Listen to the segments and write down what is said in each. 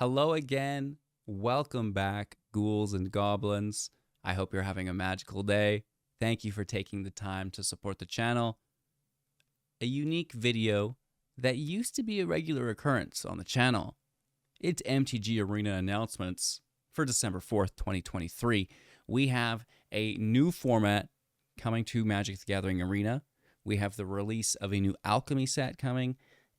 Hello again. Welcome back, ghouls and goblins. I hope you're having a magical day. Thank you for taking the time to support the channel. A unique video that used to be a regular occurrence on the channel. It's MTG Arena announcements for December 4th, 2023. We have a new format coming to Magic the Gathering Arena. We have the release of a new Alchemy set coming,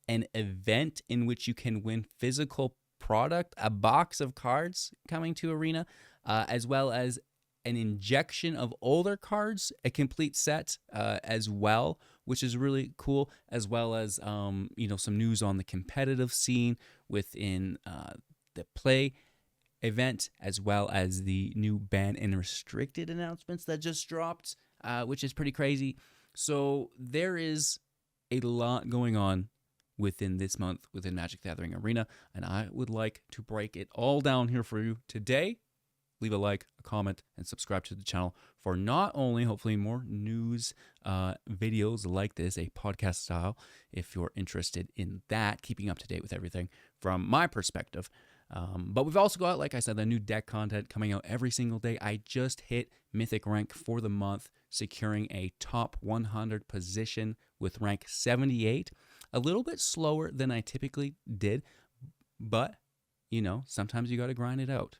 an event in which you can win physical product, a box of cards coming to Arena, as well as an injection of older cards, a complete set as well, which is really cool, as well as some news on the competitive scene within the play event, as well as the new ban and restricted announcements that just dropped, which is pretty crazy. So there is a lot going on within this month within Magic the Gathering Arena, and I would like to break it all down here for you today. Leave a like, a comment, and subscribe to the channel for not only hopefully more news videos like this, a podcast style, if you're interested in that, keeping up to date with everything from my perspective. But we've also got, like I said, the new deck content coming out every single day. I just hit Mythic rank for the month, securing a top 100 position with rank 78. A little bit slower than I typically did, but, sometimes you got to grind it out.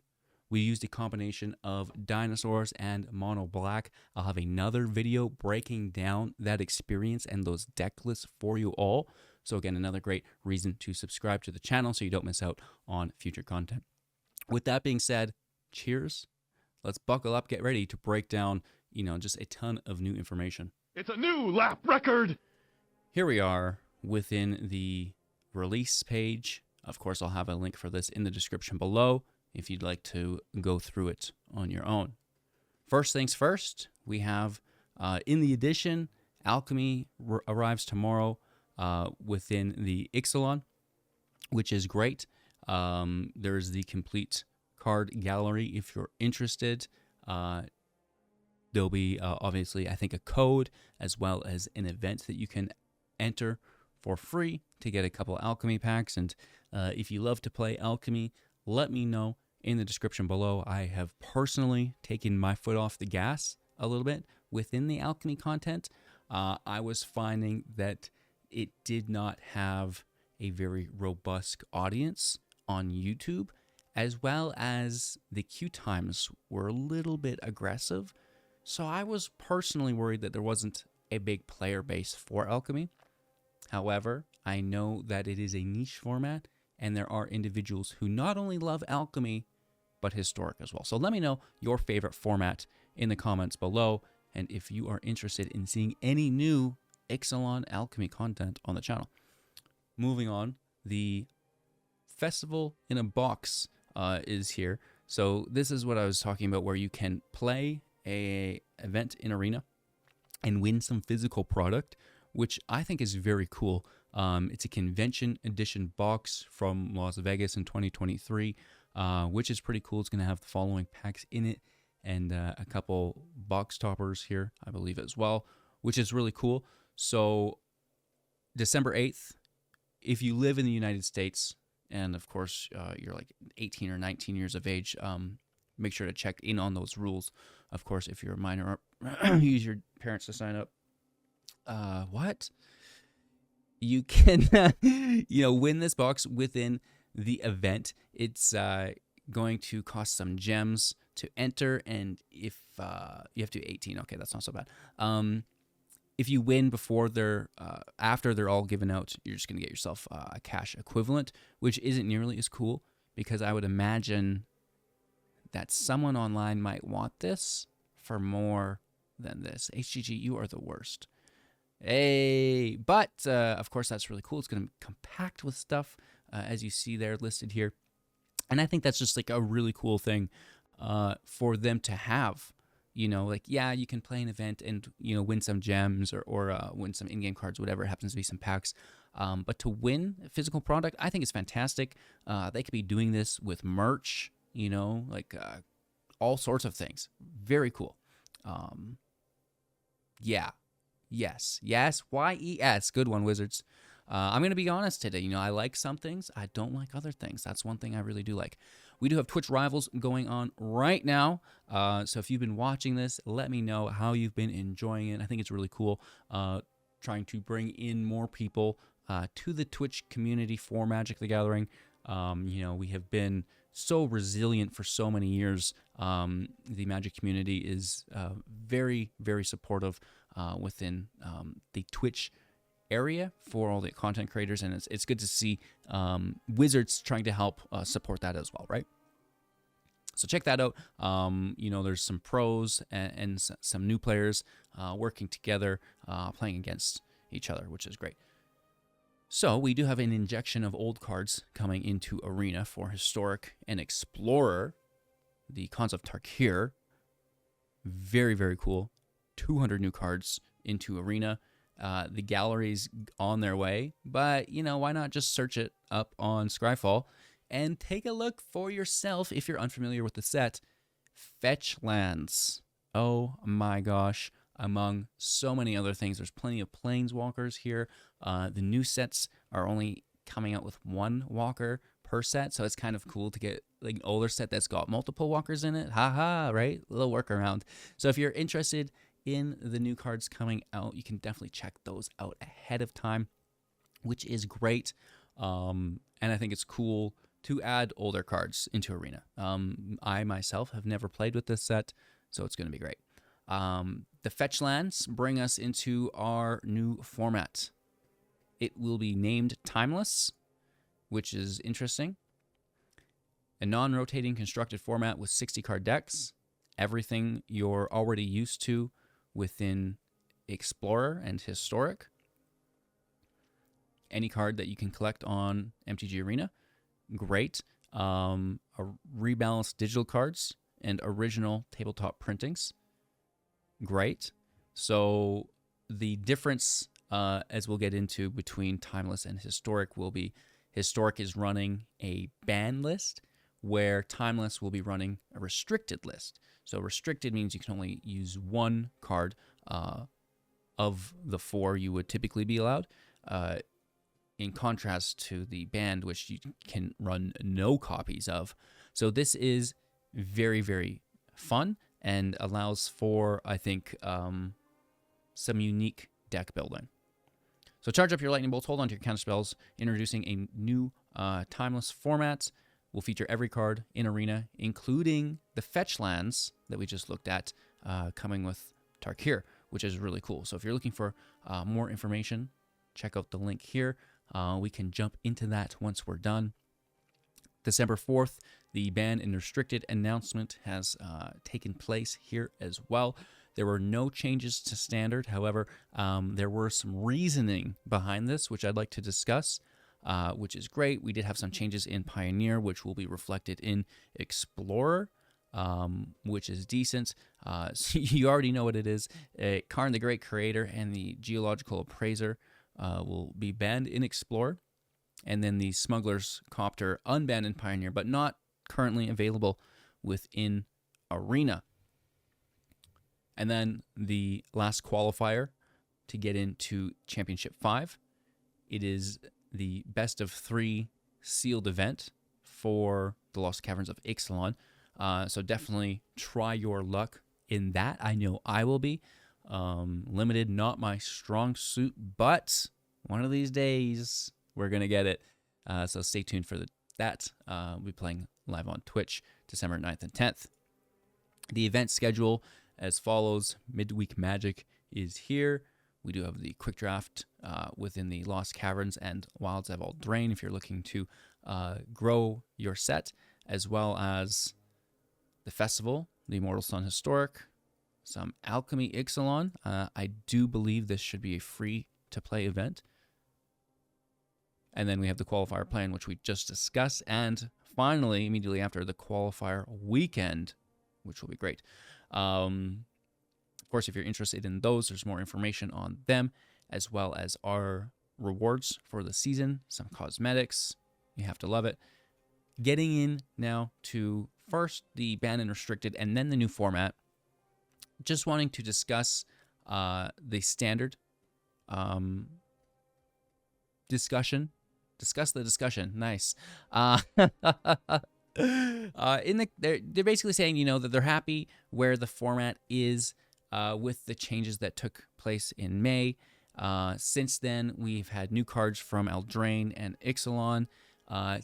We used a combination of dinosaurs and mono black. I'll have another video breaking down that experience and those deck lists for you all. So again, another great reason to subscribe to the channel so you don't miss out on future content. With that being said, cheers. Let's buckle up, get ready to break down, just a ton of new information. It's a new lap record! Here we are within the release page. Of course, I'll have a link for this in the description below if you'd like to go through it on your own. First things first, we have in the edition, Alchemy arrives tomorrow within the Exelon, which is great. There's the complete card gallery if you're interested. There'll be obviously, I think, a code as well as an event that you can enter for free to get a couple Alchemy packs. And if you love to play Alchemy, let me know in the description below. I have personally taken my foot off the gas a little bit within the Alchemy content. I was finding that it did not have a very robust audience on YouTube, as well as the queue times were a little bit aggressive. So I was personally worried that there wasn't a big player base for Alchemy. However, I know that it is a niche format, and there are individuals who not only love Alchemy, but Historic as well. So let me know your favorite format in the comments below, and if you are interested in seeing any new Exelon Alchemy content on the channel. Moving on, the Festival in a Box is here. So this is what I was talking about, where you can play a event in Arena and win some physical product, which I think is very cool. It's a convention edition box from Las Vegas in 2023, which is pretty cool. It's going to have the following packs in it and a couple box toppers here, I believe, as well, which is really cool. So December 8th, if you live in the United States, and of course you're like 18 or 19 years of age, make sure to check in on those rules. Of course, if you're a minor, use your parents to sign up. What? You can, win this box within the event. It's going to cost some gems to enter, and if you have to do 18, okay, that's not so bad. If you win before after they're all given out, you're just gonna get yourself a cash equivalent, which isn't nearly as cool, because I would imagine that someone online might want this for more than this. HGG, you are the worst. Hey, but of course that's really cool. It's going to be compact with stuff, as you see there listed here, and I think that's just like a really cool thing for them to have. Yeah, you can play an event and win some gems or win some in-game cards, whatever it happens to be, some packs. But to win a physical product, I think is fantastic. They could be doing this with merch, all sorts of things. Very cool. Yeah. Yes. YES. Good one, Wizards. I'm going to be honest today. You know, I like some things. I don't like other things. That's one thing I really do like. We do have Twitch Rivals going on right now. So if you've been watching this, let me know how you've been enjoying it. I think it's really cool trying to bring in more people to the Twitch community for Magic the Gathering. You know, we have been so resilient for so many years. The Magic community is very, very supportive within the Twitch area for all the content creators, and it's good to see Wizards trying to help support that as well, right? So check that out. You know, there's some pros and some new players working together, playing against each other, which is great. So we do have an injection of old cards coming into Arena for Historic and Explorer. The Kahns of Tarkir. Very, very cool. 200 new cards into Arena. The gallery's on their way, but, you know, why not just search it up on Scryfall and take a look for yourself if you're unfamiliar with the set. Fetch lands. Oh my gosh. Among so many other things, there's plenty of planeswalkers here. The new sets are only coming out with one walker per set, so it's kind of cool to get like an older set that's got multiple walkers in it. Haha, right? A little workaround. So if you're interested in the new cards coming out, you can definitely check those out ahead of time, which is great. And I think it's cool to add older cards into Arena. I myself have never played with this set, so it's going to be great. The fetch lands bring us into our new format. It will be named Timeless, which is interesting. A non-rotating constructed format with 60 card decks. Everything you're already used to within Explorer and Historic. Any card that you can collect on MTG Arena. Great. Rebalanced digital cards and original tabletop printings. Great. So the difference, as we'll get into, between Timeless and Historic will be Historic is running a ban list, where Timeless will be running a restricted list. So restricted means you can only use one card of the 4 you would typically be allowed, in contrast to the banned, which you can run no copies of. So this is very, very fun and allows for, I think, some unique deck building. So charge up your lightning bolts, hold on to your counter spells. Introducing a new Timeless format. Will feature every card in Arena, including the fetch lands that we just looked at, coming with Tarkir, which is really cool. So if you're looking for more information, check out the link here. We can jump into that once we're done. December 4th, the banned and restricted announcement has taken place here as well. There were no changes to standard. However, there were some reasoning behind this, which I'd like to discuss, which is great. We did have some changes in Pioneer, which will be reflected in Explorer, which is decent. So you already know what it is. Karn, the Great Creator, and the Geological Appraiser will be banned in Explorer. And then the Smuggler's Copter unbanned in Pioneer, but not currently available within Arena. And then the last qualifier to get into Championship 5. It is the best of 3 sealed event for the Lost Caverns of Exelon. So definitely try your luck in that. I know I will be. Limited, not my strong suit, but one of these days we're going to get it. So stay tuned for that. We'll be playing live on Twitch December 9th and 10th. The event schedule as follows. Midweek Magic is here. We do have the quick draft within the Lost Caverns and Wilds of Eldraine if you're looking to grow your set, as well as the festival, the Immortal Sun Historic, some Alchemy Exelon. I do believe this should be a free-to-play event. And then we have the qualifier plan, which we just discussed. And finally, immediately after, the qualifier weekend, which will be great. Of course, if you're interested in those, there's more information on them, as well as our rewards for the season, some cosmetics. You have to love it. Getting in now to first the banned and restricted, and then the new format. Just wanting to discuss the standard. discussion. Discuss the discussion. Nice. They're basically saying, you know, that they're happy where the format is with the changes that took place in May. Since then, we've had new cards from Eldraine and Ixalan.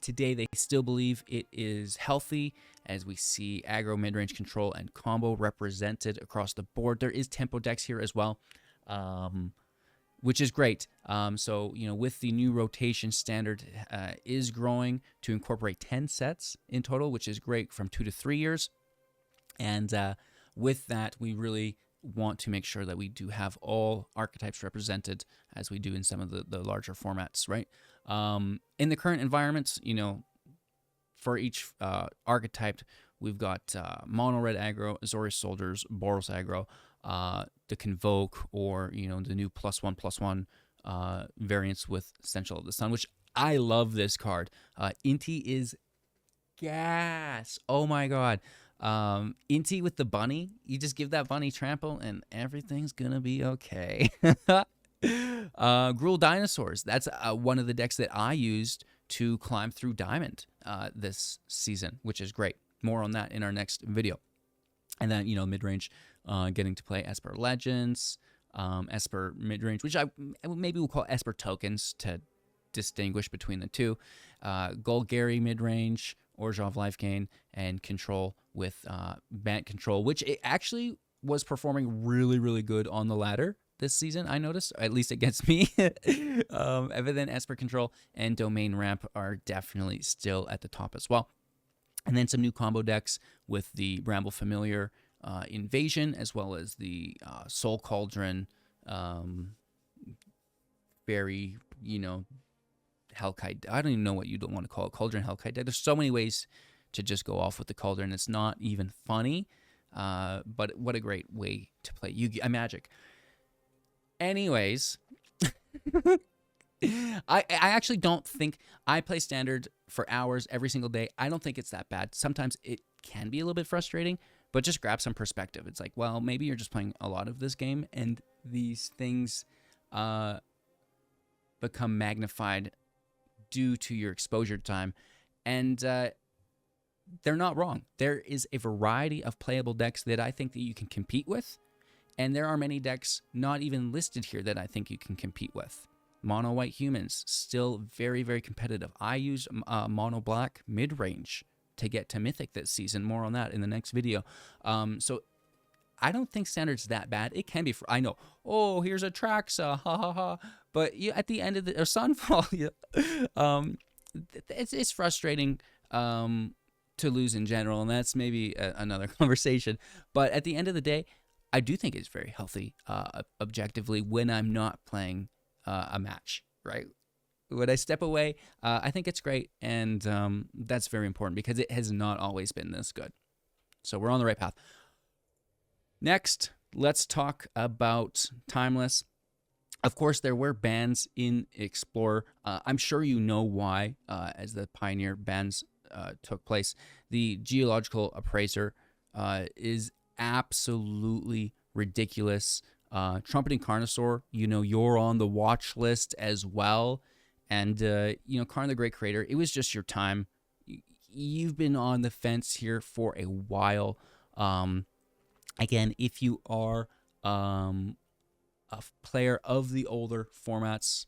Today, they still believe it is healthy as we see aggro, mid-range control, and combo represented across the board. There is tempo decks here as well, which is great. So, you know, with the new rotation, standard is growing to incorporate 10 sets in total, which is great, from 2 to 3 years. And with that, we really want to make sure that we do have all archetypes represented as we do in some of the larger formats, right? In the current environments, you know, for each archetype, we've got mono red aggro, Azorius Soldiers, Boros aggro, the Convoke, or, you know, the new +1/+1 variants with Essential of the Sun, which I love this card. Inti is gas. Oh my god. Inti with the bunny, you just give that bunny trample and everything's gonna be okay. Gruul Dinosaurs, that's one of the decks that I used to climb through Diamond this season, which is great. More on that in our next video. And then, you know, mid-range, getting to play Esper Legends, Esper mid-range, which maybe we'll call Esper Tokens to distinguish between the two. Golgari mid-range, Orzhov Life Gain, and Control with Bant Control, which it actually was performing really, really good on the ladder this season, I noticed, at least against me. But then Esper Control and Domain Ramp are definitely still at the top as well. And then some new combo decks with the Bramble Familiar Invasion, as well as the Soul Cauldron, very, you know, Hellkite. I don't even know what you don't want to call it. Cauldron Hellkite deck. There's so many ways to just go off with the Cauldron. It's not even funny, but what a great way to play Magic. Anyways, I actually don't think I play Standard for hours every single day. I don't think it's that bad. Sometimes it can be a little bit frustrating, but just grab some perspective. It's like, well, maybe you're just playing a lot of this game, and these things become magnified due to your exposure time, and they're not wrong. There is a variety of playable decks that I think that you can compete with, and there are many decks not even listed here that I think you can compete with. Mono White Humans, still very, very competitive. I used Mono Black mid-range to get to Mythic this season. More on that in the next video. So I don't think Standard's that bad. It can be, I know, oh, here's a Traxa, ha ha ha. But at the end of the, or Sunfall, it's frustrating to lose in general, and that's maybe another conversation. But at the end of the day, I do think it's very healthy objectively when I'm not playing a match, right? When I step away, I think it's great, and that's very important because it has not always been this good. So we're on the right path. Next, let's talk about Timeless. Of course, there were bans in Explorer. I'm sure you know why, as the Pioneer bans took place. The Geological Appraiser is absolutely ridiculous. Trumpeting Carnosaur, you know, you're on the watch list as well. And, you know, Karn the Great Creator, it was just your time. You've been on the fence here for a while. Again, if you are a player of the older formats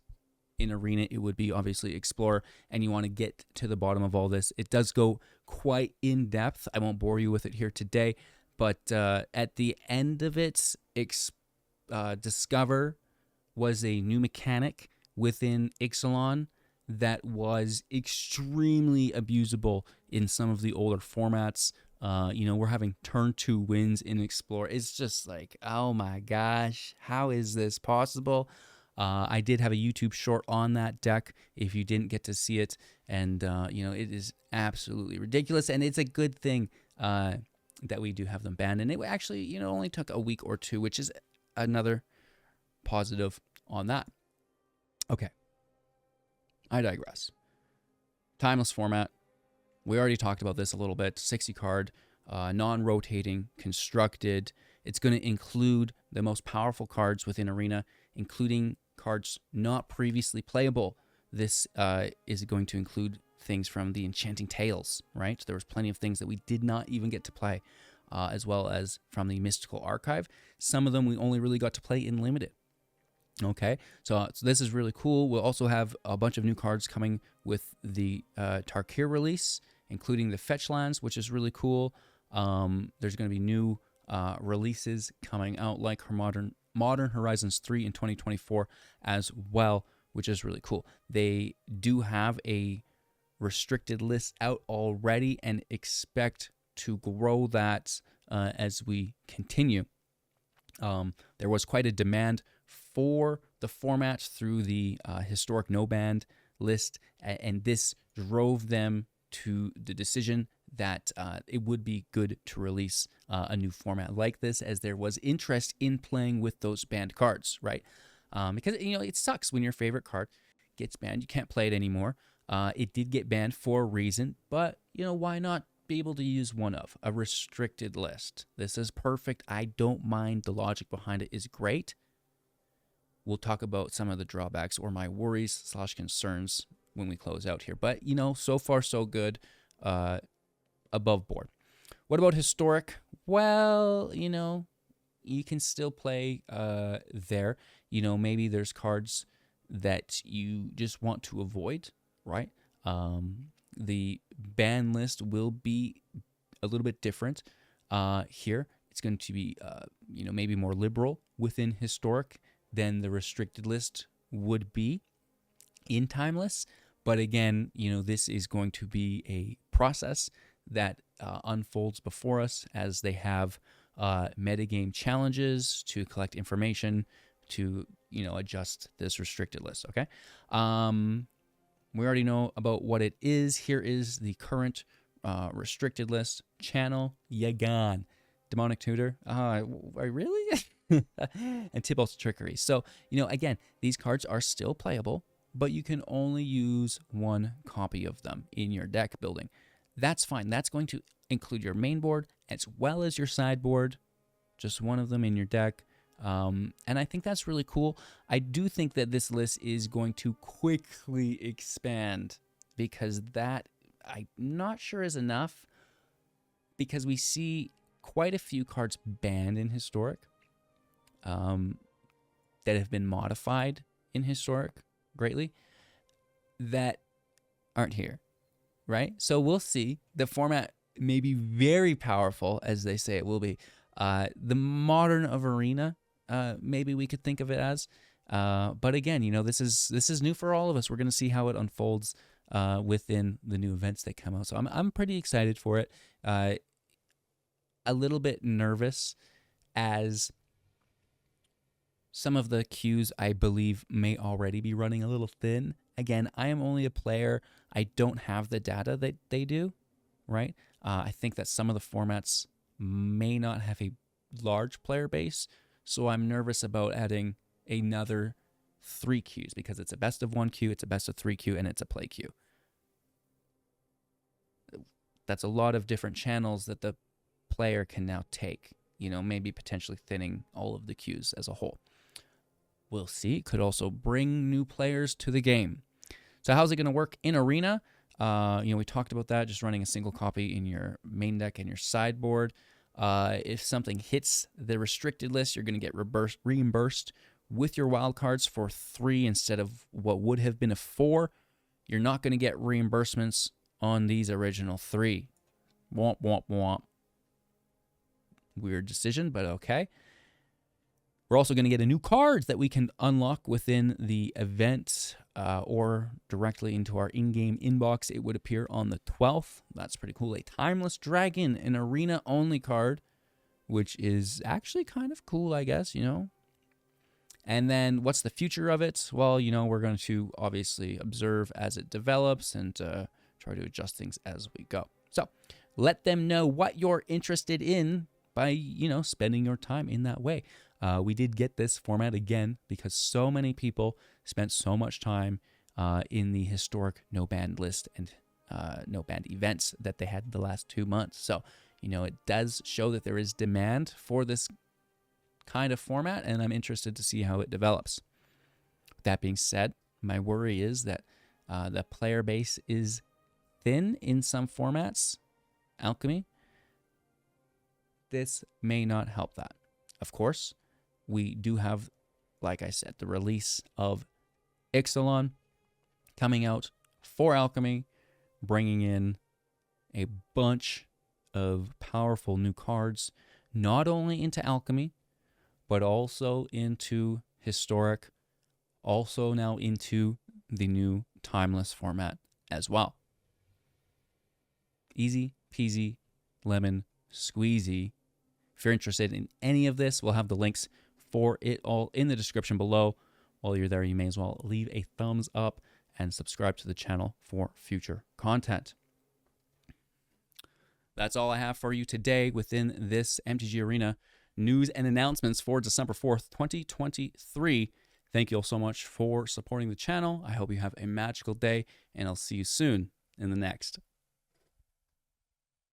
in Arena, it would be obviously Explorer, and you want to get to the bottom of all this. It does go quite in depth. I won't bore you with it here today, but at the end of it, Discover was a new mechanic within Exelon that was extremely abusable in some of the older formats. You know, we're having turn 2 wins in Explorer. It's just like, oh my gosh, how is this possible? I did have a YouTube short on that deck if you didn't get to see it. And, you know, it is absolutely ridiculous. And it's a good thing that we do have them banned. And it actually, you know, only took a week or two, which is another positive on that. Okay. I digress. Timeless format. We already talked about this a little bit. 60 card, non-rotating, constructed. It's going to include the most powerful cards within Arena, including cards not previously playable. this is going to include things from the Enchanting Tales, right? There was plenty of things that we did not even get to play, as well as from the Mystical Archive. Some of them we only really got to play in Limited. Okay, so this is really cool. We'll also have a bunch of new cards coming with the Tarkir release, including the fetch lands, which is really cool. There's going to be new releases coming out, like Modern Horizons 3 in 2024 as well, which is really cool. They do have a restricted list out already and expect to grow that as we continue. There was quite a demand for the format through the historic no band list, and this drove them to the decision that it would be good to release a new format like this, as there was interest in playing with those banned cards, right? Because it sucks when your favorite card gets banned. You can't play it anymore. It did get banned for a reason, but why not be able to use one of a restricted list? This is perfect. I don't mind. The logic behind it is great. We'll talk about some of the drawbacks or my worries / concerns when we close out here. But, so far so good, above board. What about historic? Well, you can still play there. Maybe there's cards that you just want to avoid, right? The ban list will be a little bit different here. It's going to be, maybe more liberal within historic than the restricted list would be in Timeless. But again, this is going to be a process that unfolds before us as they have metagame challenges to collect information to, adjust this restricted list, okay? We already know about what it is. Here is the current restricted list. Channel Yagan, Demonic Tutor. Really? And Tybalt's Trickery. So, again, these cards are still playable, but you can only use one copy of them in your deck building. That's fine. That's going to include your main board as well as your sideboard, just one of them in your deck. And I think that's really cool. I do think that this list is going to quickly expand, because that I'm not sure is enough, because we see quite a few cards banned in Historic that have been modified in Historic greatly that aren't here, right? So we'll see. The format may be very powerful, as they say it will be. The Modern of Arena, maybe we could think of it as. But again, this is new for all of us. We're going to see how it unfolds within the new events that come out. So I'm pretty excited for it. A little bit nervous, as some of the queues, I believe, may already be running a little thin. Again, I am only a player. I don't have the data that they do, right? I think that some of the formats may not have a large player base, so I'm nervous about adding another 3 queues, because it's a best of 1 queue, it's a best of 3 queue, and it's a play queue. That's a lot of different channels that the player can now take, maybe potentially thinning all of the queues as a whole. We'll see. It could also bring new players to the game. So how's it going to work in Arena? We talked about that, just running a single copy in your main deck and your sideboard. If something hits the restricted list, you're going to get reimbursed with your wild cards for 3 instead of what would have been a 4. You're not going to get reimbursements on these original 3. Womp, womp, womp. Weird decision, but okay. We're also going to get a new card that we can unlock within the event or directly into our in-game inbox. It would appear on the 12th. That's pretty cool. A Timeless Dragon, an arena-only card, which is actually kind of cool, I guess, And then what's the future of it? Well, we're going to obviously observe as it develops and try to adjust things as we go. So let them know what you're interested in by, spending your time in that way. We did get this format again because so many people spent so much time in the historic no band list and no band events that they had the last 2 months. So, it does show that there is demand for this kind of format, and I'm interested to see how it develops. That being said, my worry is that The player base is thin in some formats. Alchemy, this may not help that. Of course, we do have, like I said, the release of Exelon coming out for Alchemy, bringing in a bunch of powerful new cards, not only into Alchemy, but also into Historic, also now into the new Timeless format as well. Easy peasy, lemon squeezy. If you're interested in any of this, we'll have the links for it all in the description below. While you're there, you may as well leave a thumbs up and subscribe to the channel for future content. That's all I have for you today within this MTG Arena news and announcements for December 4th, 2023. Thank you all so much for supporting the channel. I hope you have a magical day, and I'll see you soon in the next.